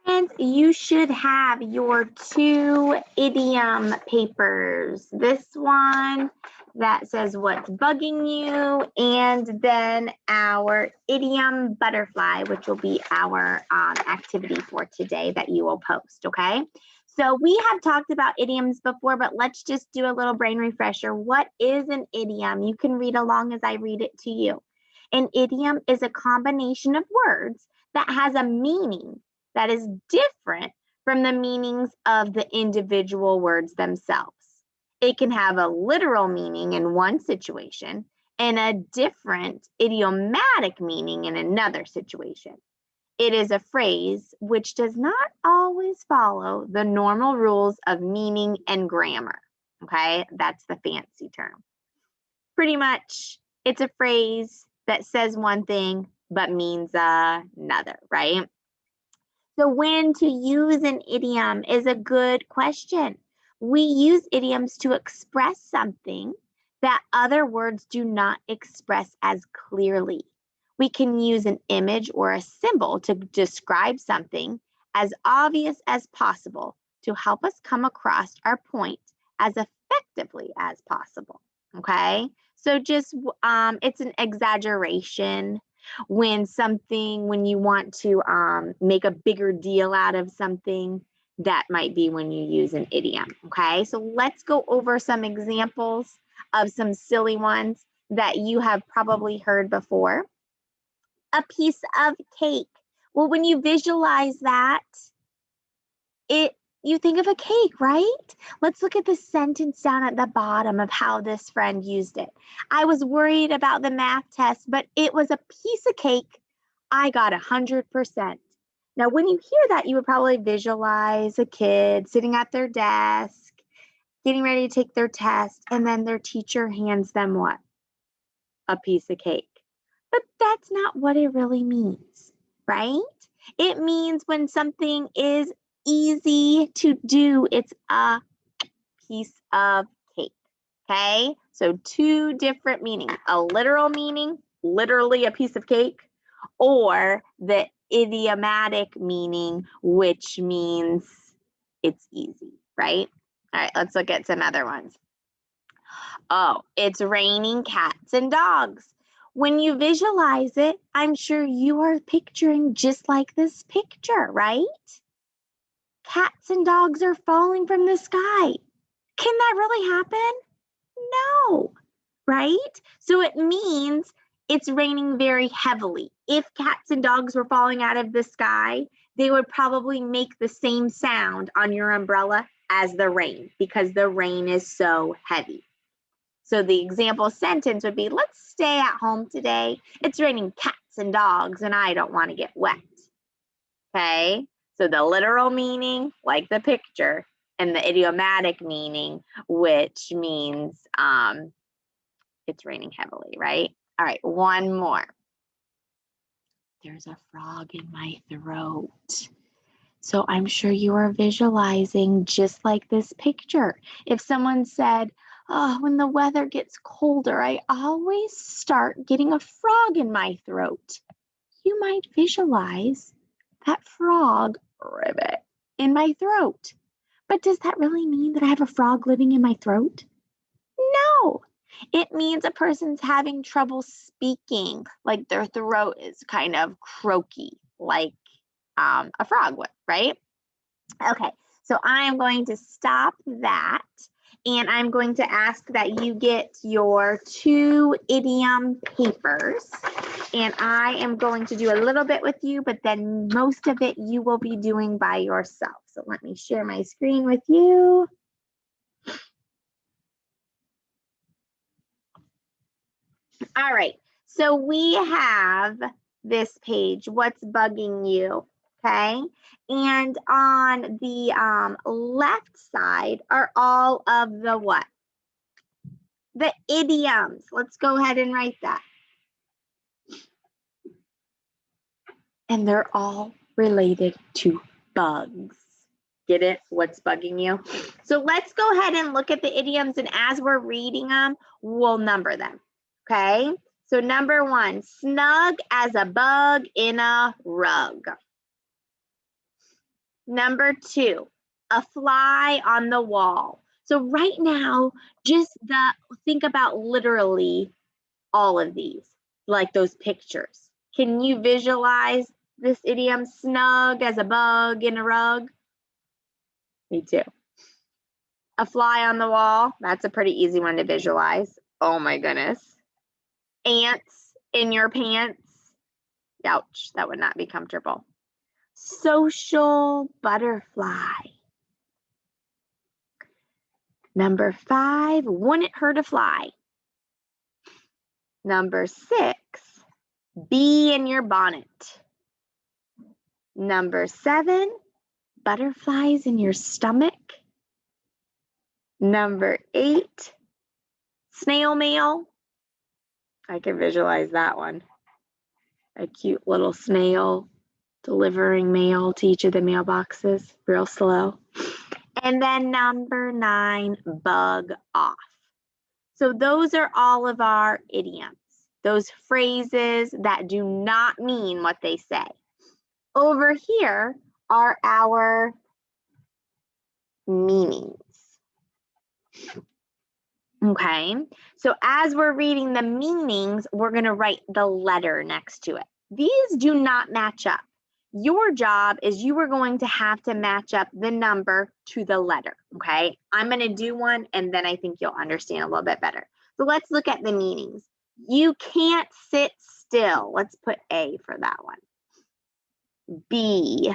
And you should have your 2 idiom papers. This one that says what's bugging you, and then our idiom butterfly, which will be our activity for today that you will post, okay? So we have talked about idioms before, but let's just do a little brain refresher. What is an idiom? You can read along as I read it to you. An idiom is a combination of words that has a meaning that is different from the meanings of the individual words themselves. It can have a literal meaning in one situation and a different idiomatic meaning in another situation. It is a phrase which does not always follow the normal rules of meaning and grammar. Okay, that's the fancy term. Pretty much, it's a phrase that says one thing but means another, right? So when to use an idiom is a good question. We use idioms to express something that other words do not express as clearly. We can use an image or a symbol to describe something as obvious as possible to help us come across our point as effectively as possible, okay? So just, it's an exaggeration when you want to make a bigger deal out of something, that might be when you use an idiom, okay? So let's go over some examples of some silly ones that you have probably heard before. A piece of cake. Well, when you visualize that, you think of a cake, right? Let's look at the sentence down at the bottom of how this friend used it. I was worried about the math test, but it was a piece of cake. I got 100%. Now, when you hear that, you would probably visualize a kid sitting at their desk, getting ready to take their test, and then their teacher hands them what? A piece of cake. But that's not what it really means, right? It means when something is easy to do, it's a piece of cake, okay? So 2 different meanings, a literal meaning, literally a piece of cake, or the idiomatic meaning, which means it's easy, right? All right, let's look at some other ones. Oh, it's raining cats and dogs. When you visualize it, I'm sure you are picturing just like this picture, right? Cats and dogs are falling from the sky. Can that really happen? No, right? So it means it's raining very heavily. If cats and dogs were falling out of the sky, they would probably make the same sound on your umbrella as the rain because the rain is so heavy. So the example sentence would be, let's stay at home today. It's raining cats and dogs and I don't want to get wet. Okay, so the literal meaning, like the picture, and the idiomatic meaning, which means it's raining heavily, right? All right, one more. There's a frog in my throat. So I'm sure you are visualizing just like this picture. If someone said, oh, when the weather gets colder, I always start getting a frog in my throat. You might visualize that frog ribbit in my throat. But does that really mean that I have a frog living in my throat? No. It means a person's having trouble speaking, like their throat is kind of croaky, like a frog would, right? Okay, so I am going to stop that, and I'm going to ask that you get your 2 idiom papers, and I am going to do a little bit with you, but then most of it you will be doing by yourself. So let me share my screen with you. All right, so we have this page, what's bugging you, okay? And on the left side are all of the what? The idioms. Let's go ahead and write that. And they're all related to bugs. Get it? What's bugging you? So let's go ahead and look at the idioms, and as we're reading them, we'll number them, okay? So number 1, snug as a bug in a rug. Number 2, a fly on the wall. So right now, just think about literally all of these, like those pictures. Can you visualize this idiom, snug as a bug in a rug? Me too. A fly on the wall, that's a pretty easy one to visualize. Oh my goodness. Ants in your pants. Ouch, that would not be comfortable. Social butterfly. Number 5, wouldn't hurt a fly. Number 6, bee in your bonnet. Number 7, butterflies in your stomach. Number 8, snail mail. I can visualize that one. A cute little snail delivering mail to each of the mailboxes, real slow. And then number 9, bug off. So those are all of our idioms, those phrases that do not mean what they say. Over here are our meanings. Okay, so as we're reading the meanings, we're going to write the letter next to it. These do not match up. Your job is you are going to have to match up the number to the letter, okay? I'm going to do one, and then I think you'll understand a little bit better. So let's look at the meanings. You can't sit still. Let's put A for that one. B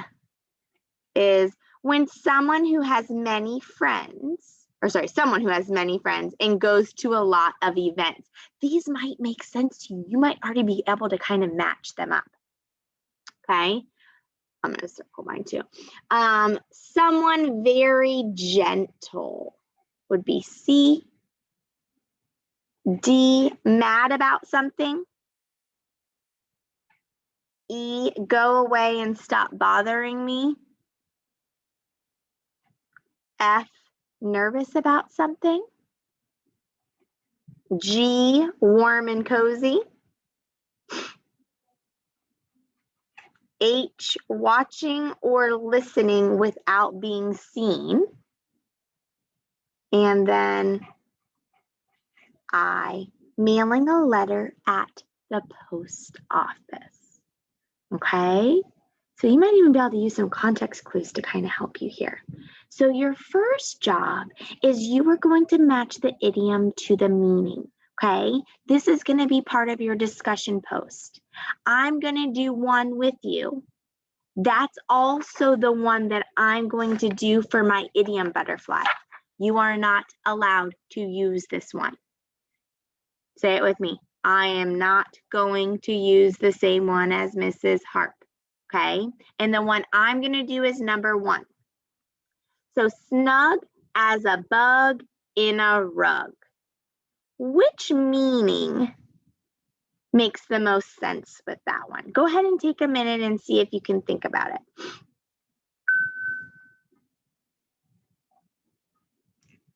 is when someone who has many friends, someone who has many friends and goes to a lot of events. These might make sense to you. You might already be able to kind of match them up, okay? I'm going to circle mine too. Someone very gentle would be C. D, mad about something. E, go away and stop bothering me. F, nervous about something. G, warm and cozy. H, watching or listening without being seen. And then I, mailing a letter at the post office. Okay? So you might even be able to use some context clues to kind of help you here. So your first job is you are going to match the idiom to the meaning, okay? This is going to be part of your discussion post. I'm going to do one with you. That's also the one that I'm going to do for my idiom butterfly. You are not allowed to use this one. Say it with me. I am not going to use the same one as Mrs. Harp. Okay, and the one I'm going to do is number 1. So snug as a bug in a rug. Which meaning makes the most sense with that one? Go ahead and take a minute and see if you can think about it.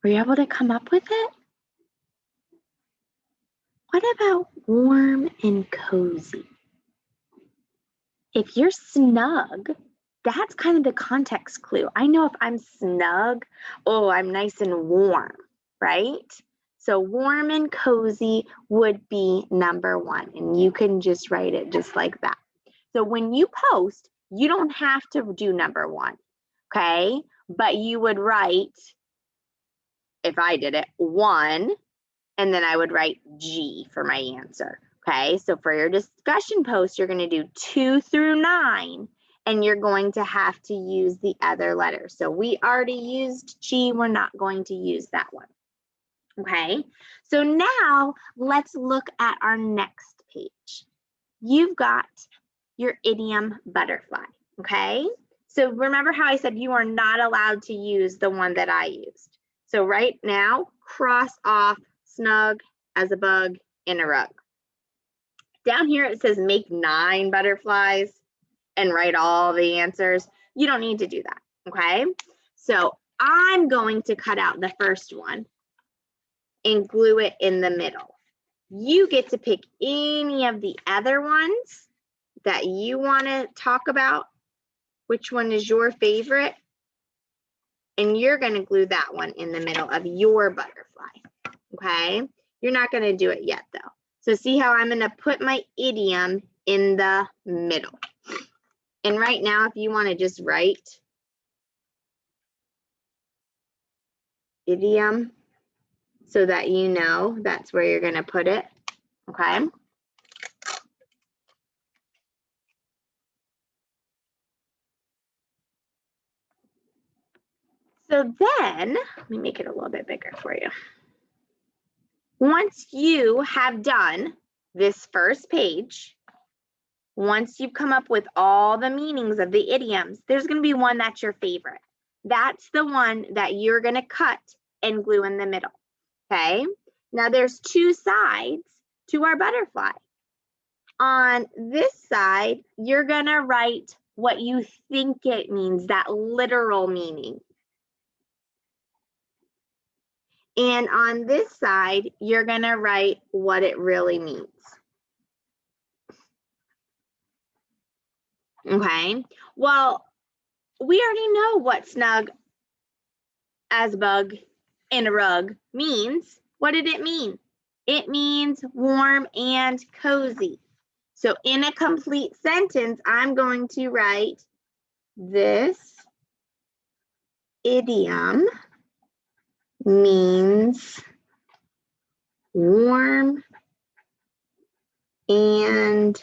Were you able to come up with it? What about warm and cozy? If you're snug, that's kind of the context clue. I know if I'm snug, oh, I'm nice and warm, right? So warm and cozy would be number 1, and you can just write it just like that. So when you post, you don't have to do number 1, okay? But you would write, if I did it, 1, and then I would write G for my answer. Okay, so for your discussion post, you're going to do 2 through 9, and you're going to have to use the other letters. So we already used G, we're not going to use that one. Okay, so now let's look at our next page. You've got your idiom butterfly, okay? So remember how I said you are not allowed to use the one that I used. So right now, cross off snug as a bug in a rug. Down here it says make 9 butterflies and write all the answers. You don't need to do that, okay? So I'm going to cut out the first one and glue it in the middle. You get to pick any of the other ones that you want to talk about which one is your favorite, and you're going to glue that one in the middle of your butterfly, okay? You're not going to do it yet, though. So see how I'm going to put my idiom in the middle. And right now, if you want to just write idiom so that you know that's where you're going to put it, okay? So then, let me make it a little bit bigger for you. Once you have done this first page, once you've come up with all the meanings of the idioms, there's going to be one that's your favorite. That's the one that you're going to cut and glue in the middle, okay? Now there's two sides to our butterfly. On this side, you're going to write what you think it means, that literal meaning. And on this side, you're going to write what it really means. Okay, well, we already know what snug as a bug in a rug means. What did it mean? It means warm and cozy. So in a complete sentence, I'm going to write this idiom means warm and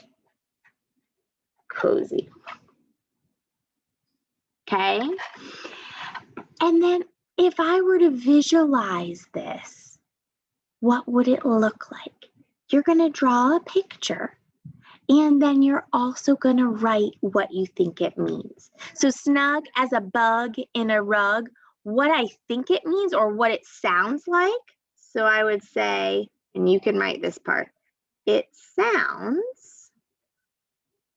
cozy. Okay? And then if I were to visualize this, what would it look like? You're going to draw a picture, and then you're also going to write what you think it means. So snug as a bug in a rug, what I think it means or what it sounds like. So I would say, and you can write this part, it sounds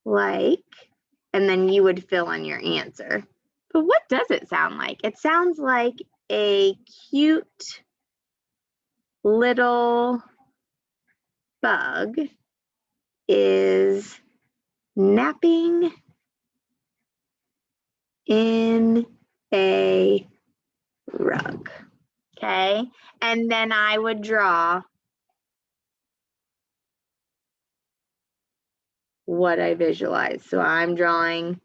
like, and then you would fill in your answer. But what does it sound like? It sounds like a cute little bug is napping in a rug. Okay, and then I would draw what I visualize. So I'm drawing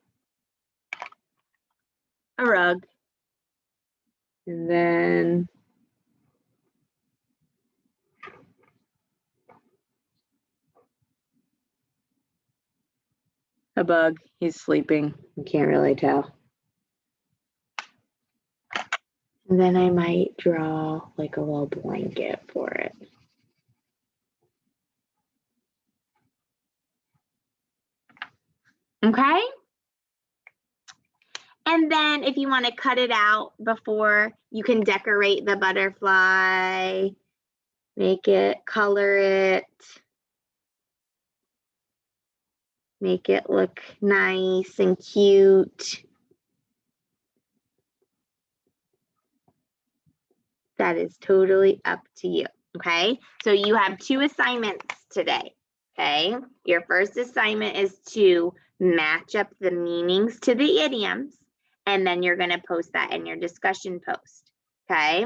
a rug, and then a bug. He's sleeping. You can't really tell. And then I might draw like a little blanket for it. Okay? And then if you want to cut it out before, you can decorate the butterfly, make it, color it, make it look nice and cute. That is totally up to you, okay? So you have 2 assignments today, okay? Your first assignment is to match up the meanings to the idioms, and then you're going to post that in your discussion post, okay?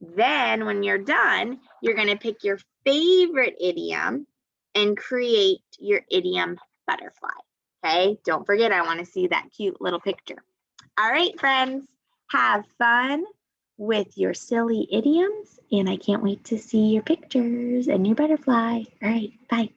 Then when you're done, you're going to pick your favorite idiom and create your idiom butterfly, okay? Don't forget, I want to see that cute little picture. All right, friends, have fun with your silly idioms, and I can't wait to see your pictures and your butterfly. All right, bye.